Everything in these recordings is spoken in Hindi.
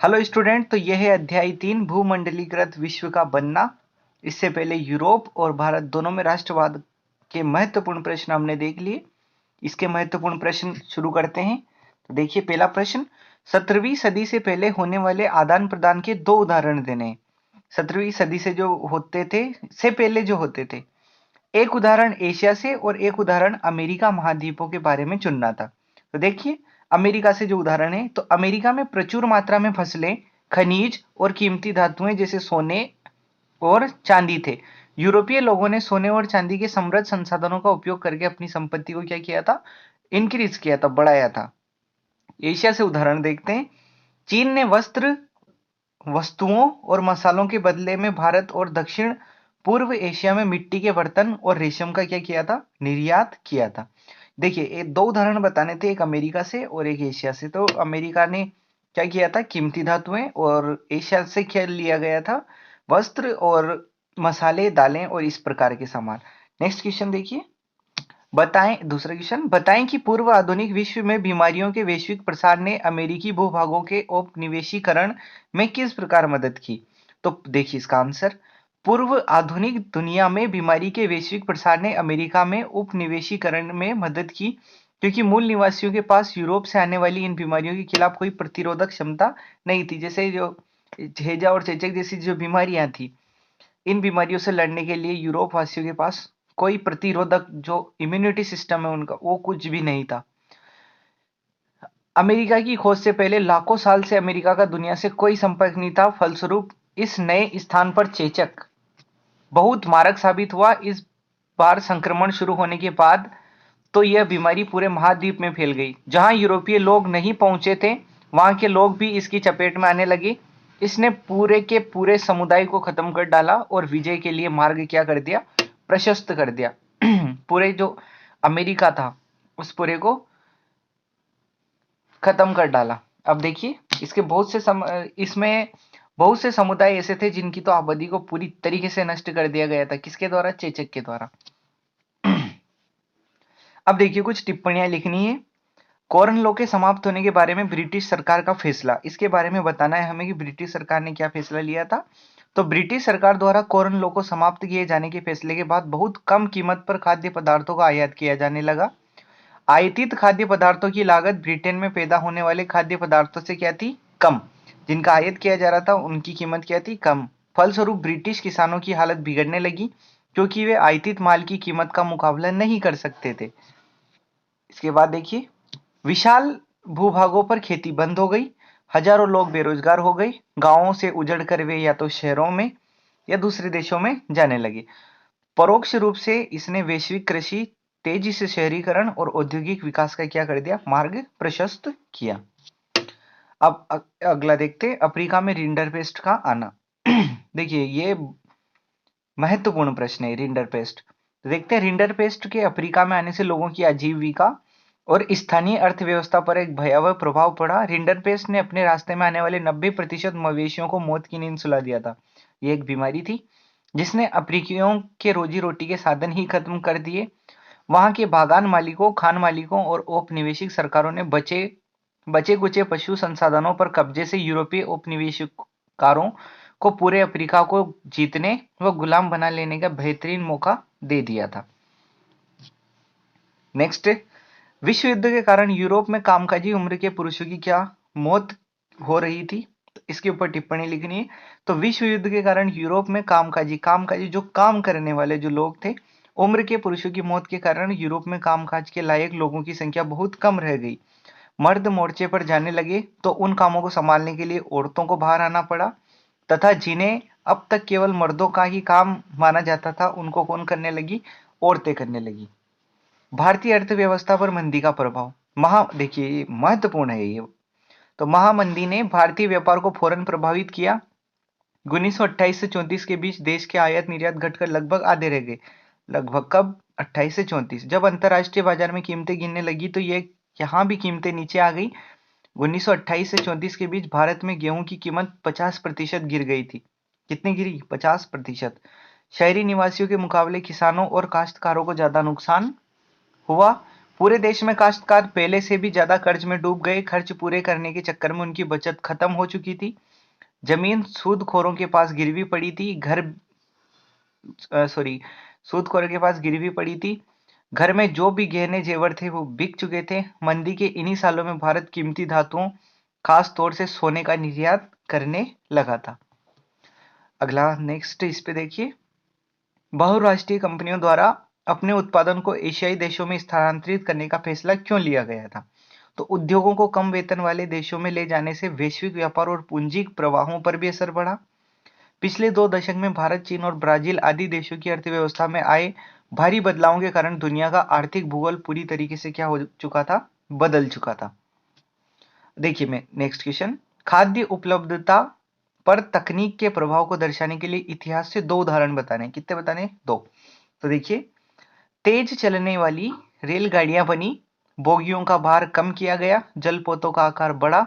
हेलो स्टूडेंट, तो यह है अध्याय 3 भूमंडलीकृत विश्व का बनना। इससे पहले यूरोप और भारत दोनों में राष्ट्रवाद के महत्वपूर्ण प्रश्न हमने देख लिए। इसके महत्वपूर्ण प्रश्न शुरू करते हैं। तो देखिए, पहला प्रश्न, 17वीं सदी से पहले होने वाले आदान प्रदान के दो उदाहरण देने हैं। 17वीं सदी से जो होते थे, से पहले जो होते थे, एक उदाहरण एशिया से और एक उदाहरण अमेरिका महाद्वीपों के बारे में चुनना था। तो देखिए, अमेरिका से जो उदाहरण है, तो अमेरिका में प्रचुर मात्रा में फसलें, खनिज और कीमती धातुएं जैसे सोने और चांदी थे। यूरोपीय लोगों ने सोने और चांदी के समृद्ध संसाधनों का उपयोग करके अपनी संपत्ति को क्या किया था? इंक्रीज किया था, बढ़ाया था। एशिया से उदाहरण देखते हैं। चीन ने वस्त्र, वस्तुओं और मसालों के बदले में भारत और दक्षिण पूर्व एशिया में मिट्टी के बर्तन और रेशम का क्या किया था? निर्यात किया था। देखिए, ये दो उदाहरण बताने थे, एक अमेरिका से और एक एशिया से। तो अमेरिका ने क्या किया था? कीमती धातुएं, और एशिया से क्या लिया गया था? वस्त्र और मसाले, दालें और इस प्रकार के सामान। नेक्स्ट क्वेश्चन देखिए, बताएं, दूसरा क्वेश्चन, बताएं कि पूर्व आधुनिक विश्व में बीमारियों के वैश्विक प्रसार ने अमेरिकी भूभागों के औपनिवेशीकरण में किस प्रकार मदद की? तो देखिए इसका आंसर, पूर्व आधुनिक दुनिया में बीमारी के वैश्विक प्रसार ने अमेरिका में उपनिवेशीकरण में मदद की, क्योंकि मूल निवासियों के पास यूरोप से आने वाली इन बीमारियों के खिलाफ कोई प्रतिरोधक क्षमता नहीं थी। जैसे जो हैजा और चेचक जैसी जो बीमारियां थी, इन बीमारियों से लड़ने के लिए यूरोप वासियों के पास कोई प्रतिरोधक जो इम्यूनिटी सिस्टम है उनका, वो कुछ भी नहीं था। अमेरिका की खोज से पहले लाखों साल से अमेरिका का दुनिया से कोई संपर्क नहीं था। फलस्वरूप इस नए स्थान पर चेचक बहुत मारक साबित हुआ। इस बार संक्रमण शुरू होने के बाद तो यह बीमारी पूरे महाद्वीप में फैल गई। जहां यूरोपीय लोग नहीं पहुंचे थे, वहां के लोग भी इसकी चपेट में आने लगे। इसने पूरे के पूरे समुदाय को खत्म कर डाला और विजय के लिए मार्ग क्या कर दिया? प्रशस्त कर दिया। पूरे जो अमेरिका था, उस पूरे को खत्म कर डाला। अब देखिए, इसके इसमें बहुत से समुदाय ऐसे थे जिनकी तो आबादी को पूरी तरीके से नष्ट कर दिया गया था। किसके द्वारा? चेचक के द्वारा। अब देखिए, कुछ टिप्पणियां लिखनी है। कॉर्न लॉ के समाप्त होने के बारे में ब्रिटिश सरकार का फैसला, इसके बारे में बताना है हमें कि ब्रिटिश सरकार ने क्या फैसला लिया था। तो ब्रिटिश सरकार द्वारा कॉर्न लॉ को समाप्त किए जाने के फैसले के बाद बहुत कम कीमत पर खाद्य पदार्थों का आयात किया जाने लगा। आयातित खाद्य पदार्थों की लागत ब्रिटेन में पैदा होने वाले खाद्य पदार्थों से क्या थी? कम। जिनका आयात किया जा रहा था, उनकी कीमत क्या थी? कम। फलस्वरूप ब्रिटिश किसानों की हालत बिगड़ने लगी, क्योंकि वे आयातित माल की कीमत का मुकाबला नहीं कर सकते थे। इसके बाद देखिए, विशाल भूभागों पर खेती बंद हो गई। हजारों लोग बेरोजगार हो गए। गांवों से उजड़कर वे या तो शहरों में या दूसरे देशों में जाने लगे। परोक्ष रूप से इसने वैश्विक कृषि, तेजी से शहरीकरण और औद्योगिक विकास का क्या कर दिया? मार्ग प्रशस्त किया। अब अगला देखते हैं, अफ्रीका में रिंडरपेस्ट का आना। देखिए, ये महत्वपूर्ण प्रश्न है, रिंडरपेस्ट। तो देखते हैं, रिंडरपेस्ट के अफ्रीका में आने से लोगों की आजीविका और स्थानीय अर्थव्यवस्था पर एक भयावह प्रभाव पड़ा। रिंडरपेस्ट ने अपने रास्ते में आने वाले 90% मवेशियों को मौत की नींद सुला दिया था। ये एक बीमारी थी जिसने अफ्रीकियों के रोजी रोटी के साधन ही खत्म कर दिए। वहां के बागान मालिकों, खान मालिकों और औपनिवेशिक सरकारों ने बचे बचे कुचे पशु संसाधनों पर कब्जे से यूरोपीय औपनिवेशिकारों को पूरे अफ्रीका को जीतने व गुलाम बना लेने का बेहतरीन मौका दे दिया था। नेक्स्ट, विश्व युद्ध के कारण यूरोप में कामकाजी उम्र के पुरुषों की क्या मौत हो रही थी? तो इसके ऊपर टिप्पणी लिखनी है। तो विश्व युद्ध के कारण यूरोप में कामकाजी कामकाजी जो काम करने वाले जो लोग थे, उम्र के पुरुषों की मौत के कारण यूरोप में कामकाज के लायक लोगों की संख्या बहुत कम रह गई। मर्द मोर्चे पर जाने लगे तो उन कामों को संभालने के लिए औरतों को बाहर आना पड़ा, तथा जिन्हें अब तक केवल मर्दों का ही काम माना जाता था, उनको कौन करने लगी? औरतें करने लगी। भारतीय अर्थव्यवस्था पर मंदी का प्रभाव। देखिए, ये महत्वपूर्ण है ये। तो महामंदी ने भारतीय व्यापार को फौरन प्रभावित किया। 1928 से 34 के बीच देश के आयात निर्यात घटकर लगभग आधे रह गए। लगभग कब? 28 से 34। जब अंतरराष्ट्रीय बाजार में कीमतें गिरने लगी तो ये यहाँ भी कीमतें नीचे आ गई। 1928 से 34 के बीच भारत में गेहूं की कीमत 50% गिर गई थी। कितनी गिरी? 50%। शहरी निवासियों के मुकाबले किसानों और काश्तकारों को ज्यादा नुकसान हुआ। पूरे देश में काश्तकार पहले से भी ज्यादा कर्ज में डूब गए। खर्च पूरे करने के चक्कर में उनकी बचत खत्म हो चुकी थी। जमीन सूदखोरों के पास गिरवी पड़ी थी। सूदखोरों के पास गिरवी पड़ी थी। घर में जो भी गहने जेवर थे वो बिक चुके थे। मंदी के इन्हीं सालों में भारत कीमती धातुओं, खास तौर से सोने का निर्यात करने लगा था। अगला नेक्स्ट इस पे देखिए, बहुराष्ट्रीय कंपनियों द्वारा अपने उत्पादन को एशियाई देशों में स्थानांतरित करने का फैसला क्यों लिया गया था? तो उद्योगों को कम वेतन वाले देशों में ले जाने से वैश्विक व्यापार और पूंजी प्रवाहों पर भी असर पड़ा। पिछले 2 दशक में भारत, चीन और ब्राजील आदि देशों की अर्थव्यवस्था में आए भारी बदलावों के कारण दुनिया का आर्थिक भूगोल पूरी तरीके से क्या हो चुका था? बदल चुका था। देखिए मैं नेक्स्ट क्वेश्चन, खाद्य उपलब्धता पर तकनीक के प्रभाव को दर्शाने के लिए इतिहास से 2 उदाहरण बताने। कितने बताने? 2। तो देखिए, तेज चलने वाली रेलगाड़ियां बनी, बोगियों का भार कम किया गया, जलपोतों का आकार बढ़ा,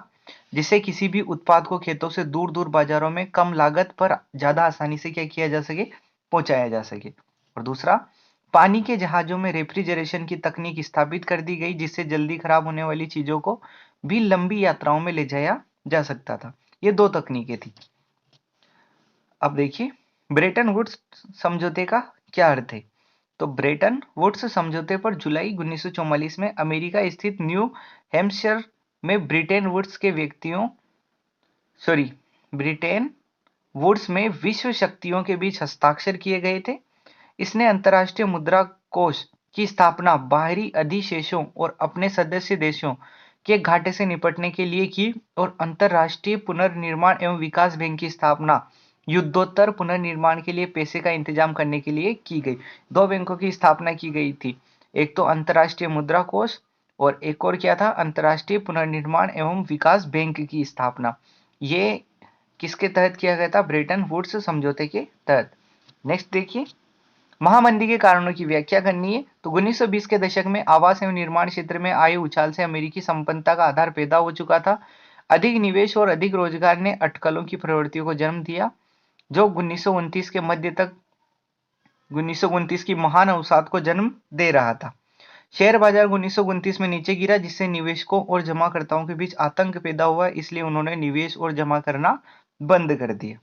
जिससे किसी भी उत्पाद को खेतों से दूर दूर बाजारों में कम लागत पर ज्यादा आसानी से क्या किया जा सके? पहुंचाया जा सके। और दूसरा, पानी के जहाजों में रेफ्रिजरेशन की तकनीक स्थापित कर दी गई, जिससे जल्दी खराब होने वाली चीजों को भी लंबी यात्राओं में ले जाया जा सकता था। ये 2 तकनीकें थी। अब देखिए, ब्रेटन वुड्स समझौते का क्या अर्थ है? तो ब्रेटन वुड्स समझौते पर जुलाई 1944 में अमेरिका स्थित न्यू हैम्पशायर में ब्रिटेन वुड्स में विश्व शक्तियों के बीच हस्ताक्षर किए गए थे। इसने अंतर्राष्ट्रीय मुद्रा कोष की स्थापना बाहरी अधिशेषों और अपने सदस्य देशों के घाटे से निपटने के लिए की और अंतर्राष्ट्रीय पुनर्निर्माण एवं विकास बैंक की स्थापना युद्धोत्तर पुनर्निर्माण के लिए पैसे का इंतजाम करने के लिए की गई। 2 बैंकों की स्थापना की गई थी, एक तो अंतर्राष्ट्रीय मुद्रा कोष और एक और क्या था? अंतर्राष्ट्रीय पुनर्निर्माण एवं विकास बैंक की स्थापना। ये किसके तहत किया गया था? ब्रेटन वुड्स समझौते के तहत। नेक्स्ट देखिए, महामंदी के कारणों की व्याख्या करनी है। तो 1920 के दशक में आवास एवं निर्माण क्षेत्र में आए उछाल से अमेरिकी संपन्नता का आधार पैदा हो चुका था। अधिक निवेश और अधिक रोजगार ने अटकलों की प्रवृत्तियों को जन्म दिया, जो 1929 की महान अवसाद को जन्म दे रहा था। शेयर बाजार 1929 में नीचे गिरा, जिससे निवेशकों और जमाकर्ताओं के बीच आतंक पैदा हुआ, इसलिए उन्होंने निवेश और जमा करना बंद कर दिया।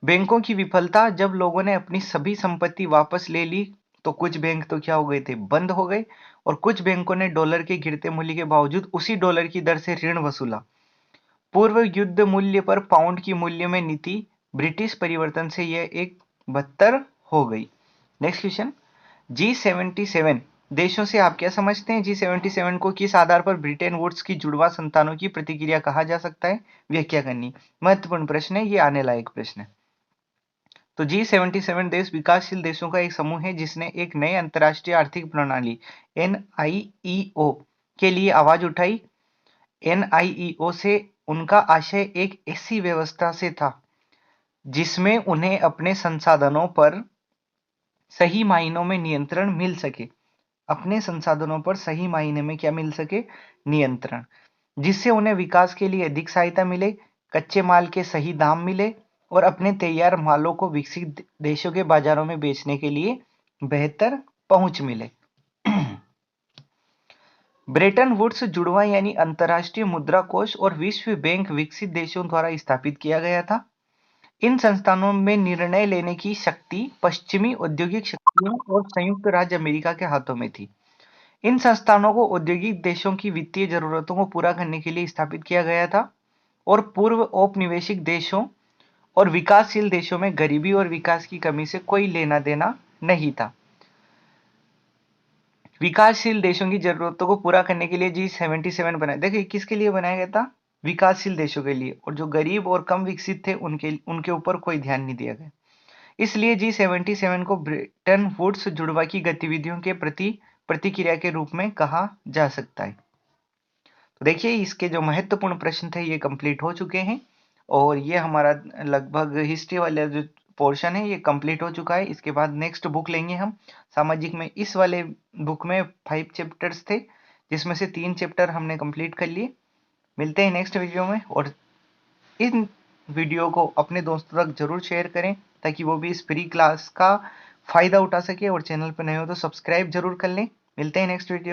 बैंकों की विफलता, जब लोगों ने अपनी सभी संपत्ति वापस ले ली तो कुछ बैंक तो क्या हो गए थे? बंद हो गए। और कुछ बैंकों ने डॉलर के गिरते मूल्य के बावजूद उसी डॉलर की दर से ऋण वसूला। पूर्व युद्ध मूल्य पर पाउंड की मूल्य में नीति ब्रिटिश परिवर्तन से यह एक 72 हो गई। नेक्स्ट क्वेश्चन, G77 देशों से आप क्या समझते हैं? G77 को किस आधार पर ब्रिटेन वुड्स की जुड़वा संतानों की प्रतिक्रिया कहा जा सकता है? व्याख्या करनी। महत्वपूर्ण प्रश्न है, ये आने लायक प्रश्न है। तो G77 देश विकासशील देशों का एक समूह है, जिसने एक नए अंतर्राष्ट्रीय आर्थिक प्रणाली NIEO के लिए आवाज उठाई। NIEO से उनका आशय एक ऐसी व्यवस्था से था जिसमें उन्हें अपने संसाधनों पर सही मायनों में नियंत्रण मिल सके। अपने संसाधनों पर सही मायने में क्या मिल सके? नियंत्रण, जिससे उन्हें विकास के लिए अधिक सहायता मिले, कच्चे माल के सही दाम मिले और अपने तैयार मालों को विकसित देशों के बाजारों में बेचने के लिए बेहतर पहुंच मिले। ब्रेटन वुड्स जुड़वा यानी अंतर्राष्ट्रीय मुद्रा कोष और विश्व बैंक विकसित देशों द्वारा स्थापित किया गया था। इन संस्थानों में निर्णय लेने की शक्ति पश्चिमी औद्योगिक शक्तियों और संयुक्त राज्य अमेरिका के हाथों में थी। इन संस्थानों को औद्योगिक देशों की वित्तीय जरूरतों को पूरा करने के लिए स्थापित किया गया था और पूर्व औपनिवेशिक देशों और विकासशील देशों में गरीबी और विकास की कमी से कोई लेना देना नहीं था। विकासशील देशों की जरूरतों को पूरा करने के लिए G77 बनाया। देखिए किसके लिए बनाया गया था? विकासशील देशों के लिए, और जो गरीब और कम विकसित थे उनके ऊपर कोई ध्यान नहीं दिया गया। इसलिए G77 को ब्रेटन वुड्स जुड़वा की गतिविधियों के प्रति प्रतिक्रिया के रूप में कहा जा सकता है। तो देखिए इसके जो महत्वपूर्ण प्रश्न थे ये कंप्लीट हो चुके हैं, और ये हमारा लगभग हिस्ट्री वाला जो पोर्शन है ये कंप्लीट हो चुका है। इसके बाद नेक्स्ट बुक लेंगे हम सामाजिक में। इस वाले बुक में 5 चैप्टर्स थे, जिसमें से 3 चैप्टर हमने कंप्लीट कर लिए। मिलते हैं नेक्स्ट वीडियो में, और इन वीडियो को अपने दोस्तों तक जरूर शेयर करें ताकि वो भी इस फ्री क्लास का फायदा उठा सके, और चैनल पर नए हो तो सब्सक्राइब जरूर कर लें। मिलते हैं नेक्स्ट वीडियो।